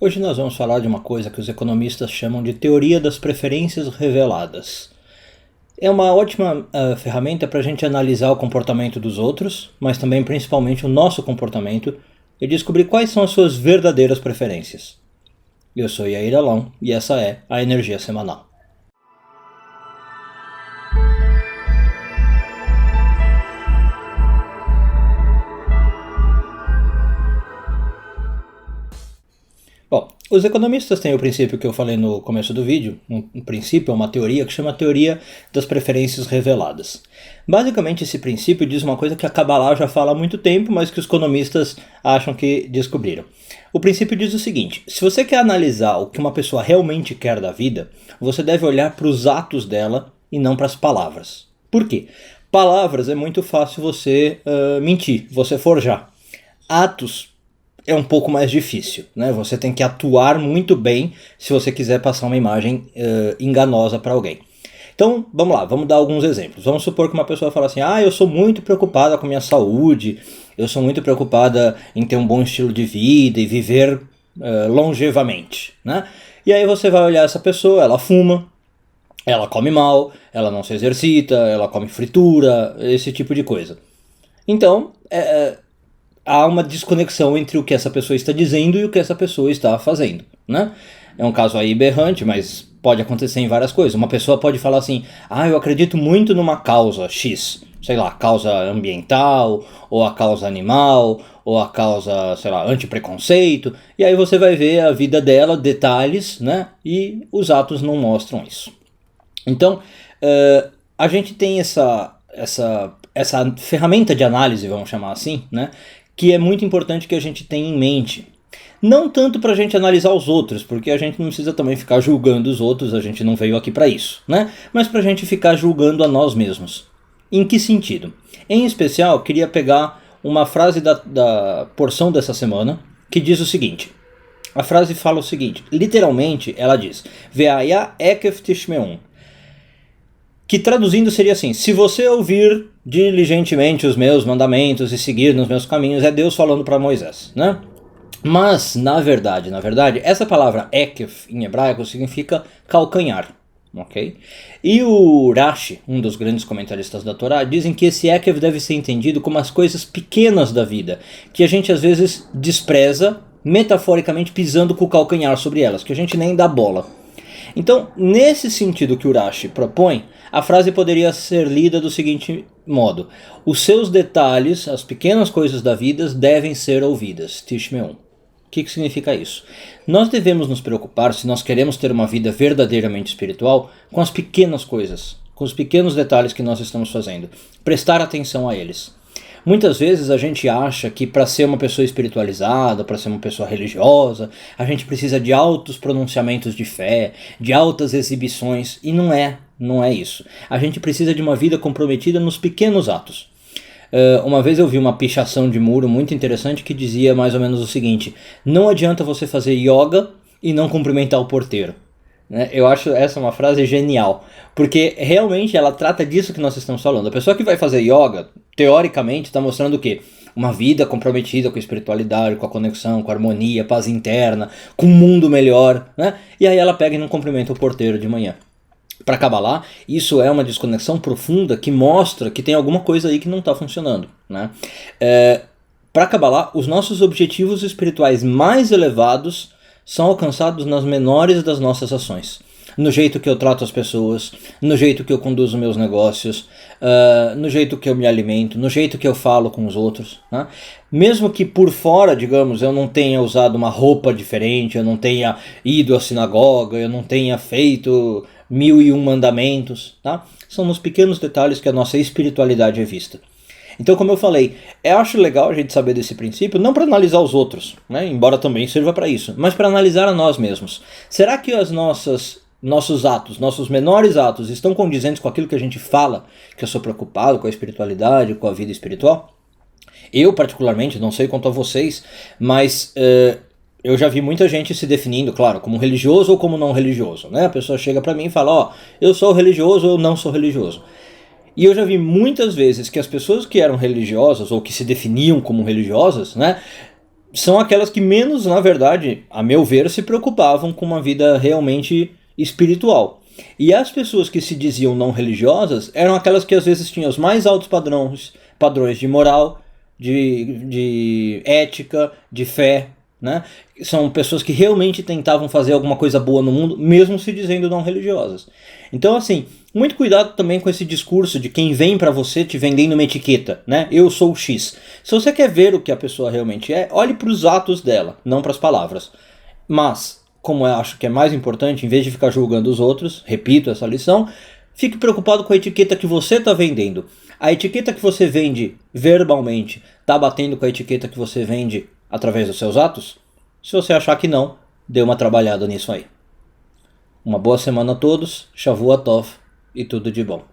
Hoje nós vamos falar de uma coisa que os economistas chamam de teoria das preferências reveladas. É uma ótima ferramenta para a gente analisar o comportamento dos outros, mas também principalmente o nosso comportamento e descobrir quais são as suas verdadeiras preferências. Eu sou Yair Alon e essa é a Energia Semanal. Bom, os economistas têm o princípio que eu falei no começo do vídeo, um princípio, uma teoria que chama teoria das preferências reveladas. Basicamente esse princípio diz uma coisa que a Kabbalah já fala há muito tempo, mas que os economistas acham que descobriram. O princípio diz o seguinte: se você quer analisar o que uma pessoa realmente quer da vida, você deve olhar para os atos dela e não para as palavras. Por quê? Palavras é muito fácil você mentir, você forjar. Atos é um pouco mais difícil, né? Você tem que atuar muito bem se você quiser passar uma imagem enganosa para alguém. Então, vamos lá, vamos dar alguns exemplos. Vamos supor que uma pessoa fala assim: eu sou muito preocupada com a minha saúde, eu sou muito preocupada em ter um bom estilo de vida e viver longevamente, né? E aí você vai olhar essa pessoa, ela fuma, ela come mal, ela não se exercita, ela come fritura, esse tipo de coisa. Então, há uma desconexão entre o que essa pessoa está dizendo e o que essa pessoa está fazendo, né? É um caso aí berrante, mas pode acontecer em várias coisas. Uma pessoa pode falar assim: eu acredito muito numa causa X, sei lá, causa ambiental, ou a causa animal, ou a causa, sei lá, antipreconceito, e aí você vai ver a vida dela, detalhes, né? E os atos não mostram isso. Então, a gente tem essa ferramenta de análise, vamos chamar assim, né? Que é muito importante que a gente tenha em mente. Não tanto para a gente analisar os outros, porque a gente não precisa também ficar julgando os outros, a gente não veio aqui para isso, né? Mas para a gente ficar julgando a nós mesmos. Em que sentido? Em especial, queria pegar uma frase da porção dessa semana, que diz o seguinte. A frase fala o seguinte, literalmente ela diz: Ve'aya ekef tishmeun, que traduzindo seria assim: se você ouvir diligentemente os meus mandamentos e seguir nos meus caminhos, é Deus falando para Moisés, né? Mas, na verdade, essa palavra ekef em hebraico significa calcanhar, ok? E o Rashi, um dos grandes comentaristas da Torá, dizem que esse ekef deve ser entendido como as coisas pequenas da vida, que a gente às vezes despreza, metaforicamente pisando com o calcanhar sobre elas, que a gente nem dá bola. Então, nesse sentido que o Rashi propõe, a frase poderia ser lida do seguinte modo: os seus detalhes, as pequenas coisas da vida, devem ser ouvidas. Tishmeun. O que significa isso? Nós devemos nos preocupar, se nós queremos ter uma vida verdadeiramente espiritual, com as pequenas coisas, com os pequenos detalhes que nós estamos fazendo. Prestar atenção a eles. Muitas vezes a gente acha que para ser uma pessoa espiritualizada, para ser uma pessoa religiosa, a gente precisa de altos pronunciamentos de fé, de altas exibições, e não é isso. A gente precisa de uma vida comprometida nos pequenos atos. Uma vez eu vi uma pichação de muro muito interessante que dizia mais ou menos o seguinte: não adianta você fazer yoga e não cumprimentar o porteiro. Eu acho essa uma frase genial, porque realmente ela trata disso que nós estamos falando. A pessoa que vai fazer yoga, teoricamente, está mostrando o quê? Uma vida comprometida com a espiritualidade, com a conexão, com a harmonia, paz interna, com um mundo melhor, né? E aí ela pega e não cumprimenta o porteiro de manhã. Para Kabbalah, isso é uma desconexão profunda que mostra que tem alguma coisa aí que não está funcionando, né? Para Kabbalah, os nossos objetivos espirituais mais elevados são alcançados nas menores das nossas ações. No jeito que eu trato as pessoas, no jeito que eu conduzo meus negócios, no jeito que eu me alimento, no jeito que eu falo com os outros, né? Mesmo que por fora, digamos, eu não tenha usado uma roupa diferente, eu não tenha ido à sinagoga, eu não tenha feito 1001 mandamentos, tá? São nos pequenos detalhes que a nossa espiritualidade é vista. Então, como eu falei, eu acho legal a gente saber desse princípio, não para analisar os outros, né? Embora também sirva para isso, mas para analisar a nós mesmos. Será que nossos atos, nossos menores atos, estão condizentes com aquilo que a gente fala, que eu sou preocupado com a espiritualidade, com a vida espiritual? Eu, particularmente, não sei quanto a vocês, mas eu já vi muita gente se definindo, claro, como religioso ou como não religioso, né? A pessoa chega para mim e fala: eu sou religioso ou não sou religioso. E eu já vi muitas vezes que as pessoas que eram religiosas ou que se definiam como religiosas, né, são aquelas que menos, na verdade, a meu ver, se preocupavam com uma vida realmente espiritual. E as pessoas que se diziam não religiosas eram aquelas que às vezes tinham os mais altos padrões de moral, de ética, de fé, né? São pessoas que realmente tentavam fazer alguma coisa boa no mundo, mesmo se dizendo não religiosas. Então, assim, muito cuidado também com esse discurso de quem vem pra você te vendendo uma etiqueta, né? Eu sou o X. Se você quer ver o que a pessoa realmente é, olhe para os atos dela, não para as palavras. Mas, como eu acho que é mais importante, em vez de ficar julgando os outros, repito essa lição, fique preocupado com a etiqueta que você está vendendo. A etiqueta que você vende verbalmente está batendo com a etiqueta que você vende através dos seus atos? Se você achar que não, dê uma trabalhada nisso aí. Uma boa semana a todos, Shavua Tov e tudo de bom.